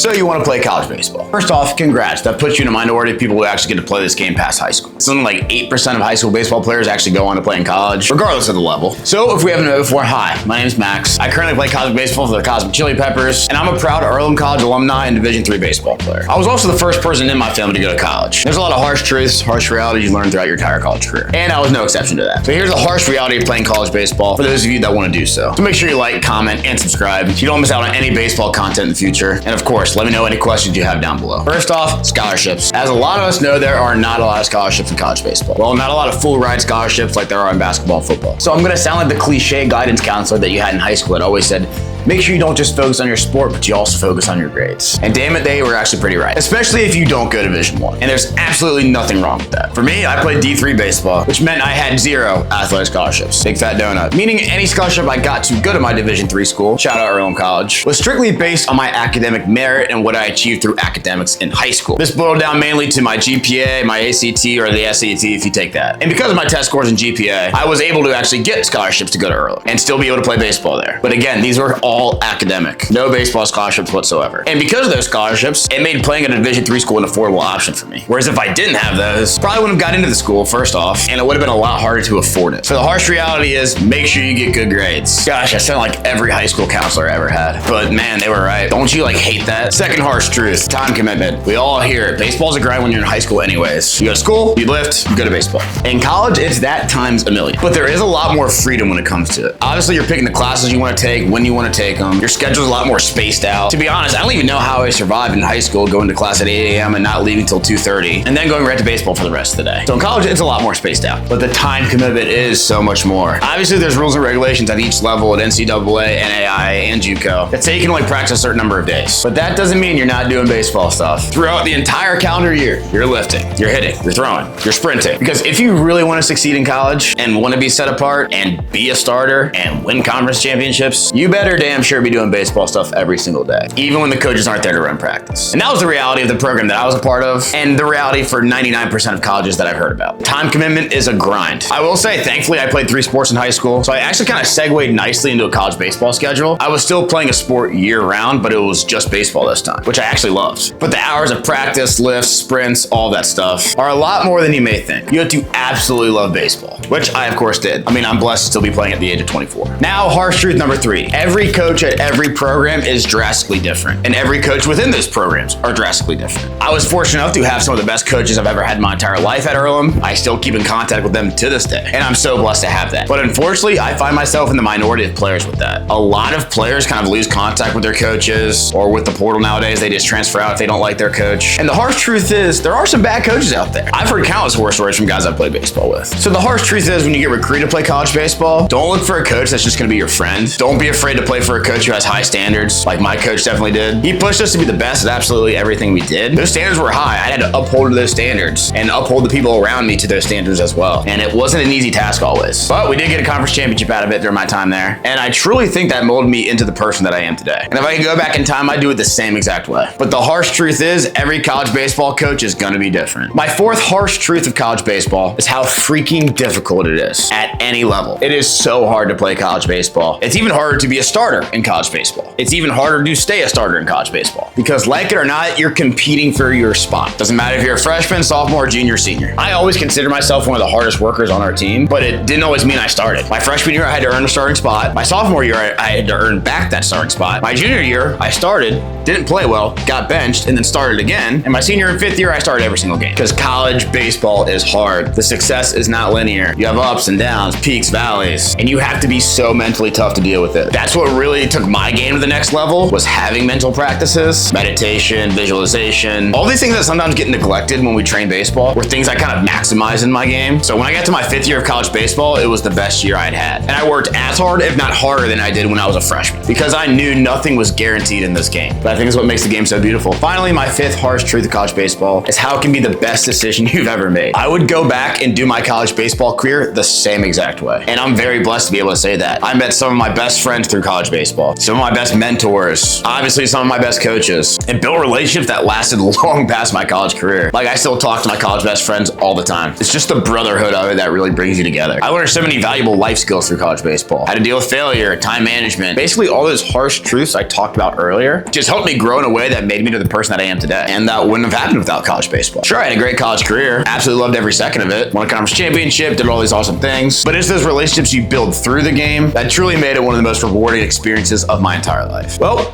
So you want to play college baseball. First off, congrats. That puts you in a minority of people who actually get to play this game past high school. Something like 8% of high school baseball players actually go on to play in college, regardless of the level. So if we haven't met before, hi, my name's Max. I currently play college baseball for the Cosmic Chili Peppers, and I'm a proud Earlham College alumni and Division III baseball player. I was also the first person in my family to go to college. There's a lot of harsh truths, harsh realities you learn throughout your entire college career, and I was no exception to that. So here's the harsh reality of playing college baseball for those of you that want to do so. So make sure you like, comment, and subscribe so you don't miss out on any baseball content in the future. And of course, let me know any questions you have down below. First off, scholarships. As a lot of us know, there are not a lot of scholarships in college baseball. Well, not a lot of full ride scholarships like there are in basketball and football. So I'm going to sound like the cliche guidance counselor that you had in high school that always said, make sure you don't just focus on your sport, but you also focus on your grades. And damn it, they were actually pretty right, especially if you don't go Division I. And there's absolutely nothing wrong with that. For me, I played D3 baseball, which meant I had 0 athletic scholarships. Big fat donut. Meaning any scholarship I got to go to my Division III school, shout out Earlham College, was strictly based on my academic merit and what I achieved through academics in high school. This boiled down mainly to my GPA, my ACT, or the SAT if you take that. And because of my test scores and GPA, I was able to actually get scholarships to go to Earlham and still be able to play baseball there. But again, these were all academic. No baseball scholarships whatsoever. And because of those scholarships, it made playing at a Division III school an affordable option for me. Whereas if I didn't have those, probably wouldn't have got into the school first off, and it would have been a lot harder to afford it. So the harsh reality is make sure you get good grades. Gosh, I sound like every high school counselor I ever had. But man, they were right. Don't you hate that? Second harsh truth, time commitment. We all hear it. Baseball's a grind when you're in high school anyways. You go to school, you lift, you go to baseball. In college, it's that times a million. But there is a lot more freedom when it comes to it. Obviously, you're picking the classes you want to take, when you want to take them. Your schedule's a lot more spaced out. To be honest, I don't even know how I survived in high school going to class at 8 a.m. and not leaving till 2:30 and then going right to baseball for the rest of the day. So in college, it's a lot more spaced out, but the time commitment is so much more. Obviously, there's rules and regulations at each level at NCAA, NAIA, and JUCO that say you can only practice a certain number of days. But that doesn't mean you're not doing baseball stuff. Throughout the entire calendar year, you're lifting, you're hitting, you're throwing, you're sprinting. Because if you really want to succeed in college and want to be set apart and be a starter and win conference championships, you better damn sure be doing baseball stuff every single day, even when the coaches aren't there to run practice. And that was the reality of the program that I was a part of, and the reality for 99% of colleges that I've heard about. Time commitment is a grind. I will say, thankfully, I played 3 sports in high school, so I actually kind of segued nicely into a college baseball schedule. I was still playing a sport year-round, but it was just baseball this time, which I actually loved. But the hours of practice, lifts, sprints, all that stuff are a lot more than you may think. You have to absolutely love baseball, which I, of course, did. I mean, I'm blessed to still be playing at the age of 24. Now, harsh truth number 3. Every coach at every program is drastically different, and every coach within those programs are drastically different. I was fortunate enough to have some of the best coaches I've ever had in my entire life at Earlham. I still keep in contact with them to this day, and I'm so blessed to have that. But unfortunately, I find myself in the minority of players with that. A lot of players kind of lose contact with their coaches, or with the portal nowadays, they just transfer out if they don't like their coach. And the harsh truth is, there are some bad coaches out there. I've heard countless horror stories from guys I've played baseball with. So the harsh truth is, when you get recruited to play college baseball, don't look for a coach that's just going to be your friend. Don't be afraid to play for a coach who has high standards, like my coach definitely did. He pushed us to be the best at absolutely everything we did. Those standards were high. I had to uphold those standards and uphold the people around me to those standards as well. And it wasn't an easy task always. But we did get a conference championship out of it during my time there. And I truly think that molded me into the person that I am today. And if I can go back in time, I'd do it the same exact way. But the harsh truth is, every college baseball coach is gonna be different. My 4th harsh truth of college baseball is how freaking difficult it is at any level. It is so hard to play college baseball. It's even harder to be a starter in college baseball. It's even harder to stay a starter in college baseball. Because like it or not, you're competing for your spot. Doesn't matter if you're a freshman, sophomore, junior, senior. I always consider myself one of the hardest workers on our team, but it didn't always mean I started. My freshman year, I had to earn a starting spot. My sophomore year, I had to earn back that starting spot. My junior year, I started, didn't play well, got benched, and then started again. And my senior and 5th year, I started every single game. Because college baseball is hard. The success is not linear. You have ups and downs, peaks, valleys, and you have to be so mentally tough to deal with it. That's what really took my game to the next level, was having mental practices, meditation, visualization, all these things that sometimes get neglected when we train baseball were things I kind of maximized in my game. So when I got to my 5th year of college baseball, it was the best year I'd had. And I worked as hard, if not harder, than I did when I was a freshman, because I knew nothing was guaranteed in this game. But I think it's what makes the game so beautiful. Finally, my 5th harsh truth of college baseball is how it can be the best decision you've ever made. I would go back and do my college baseball career the same exact way. And I'm very blessed to be able to say that. I met some of my best friends through college baseball. Some of my best mentors, obviously some of my best coaches, and built relationships that lasted long past my college career. Like, I still talk to my college best friends all the time. It's just the brotherhood of it that really brings you together. I learned so many valuable life skills through college baseball. How to deal with failure, time management, basically all those harsh truths I talked about earlier just helped me grow in a way that made me to the person that I am today. And that wouldn't have happened without college baseball. Sure, I had a great college career. Absolutely loved every second of it. Won a conference championship, did all these awesome things. But it's those relationships you build through the game that truly made it one of the most rewarding experiences of my entire life. Well,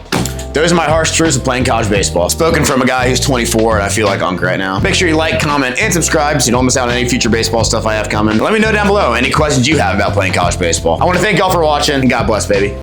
those are my harsh truths of playing college baseball. Spoken from a guy who's 24 and I feel like Unc right now. Make sure you like, comment, and subscribe so you don't miss out on any future baseball stuff I have coming. And let me know down below any questions you have about playing college baseball. I want to thank y'all for watching, and God bless, baby.